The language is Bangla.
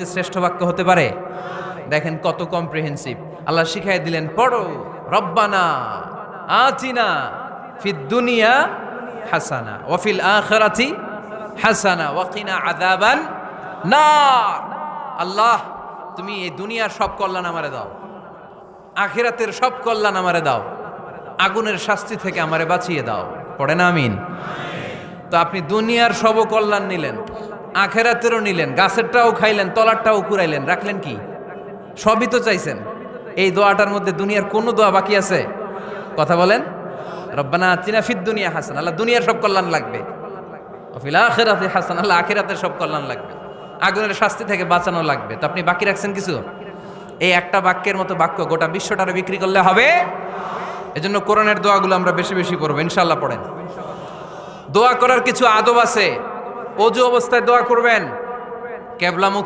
শ্রেষ্ঠ বাক্য হতে পারে? দেখেন কত কম্প্রিহেন্সিভ। আল্লাহ শিখাই দিলেন, পড়ো রব্বানা আতিনা ফিদ দুনিয়া হাসানা ওয়া ফিল আখিরাতি হাসানা ওয়া কিনা আযাবান নার। আল্লাহ, তুমি এই দুনিয়ার সব কল্যাণ আমারে দাও, আখিরাতের সব কল্যাণ আমারে দাও, আগুনের শাস্তি থেকে আমারে বাঁচিয়ে দাও। পড়েন আমিন। তো আপনি দুনিয়ার সব কল্যাণ নিলেন, আখেরাতেরও নিলেন, গাছেরটাও খাইলেন, তলারটাও কুড়াইলেন, রাখলেন কি? সবই তো চাইছেন। এই দোয়াটার মধ্যে দুনিয়ার কোনো দোয়া বাকি আছে? কথা বলেন। রব্বানা আতিনা ফিদ দুনিয়া হাসান, আল্লাহ দুনিয়ার সব কল্যাণ লাগবে। ওয়া ফিল আখিরাতি হাসান, আল্লাহ আখিরাতের সব কল্যাণ লাগবে, আগুনের শাস্তি থেকে বাঁচানো লাগবে। তো আপনি বাকি রাখছেন কিছু? এই একটা বাক্যের মতো বাক্য গোটা বিশ্বটারে বিক্রি করলে হবে? এজন্য কোরআনের দোয়াগুলো আমরা বেশি বেশি পড়বো ইনশাআল্লাহ। পড়েন। দোয়া করার কিছু আদব আছে। অজু অবস্থায় দোয়া করবেন, কেবলামুখী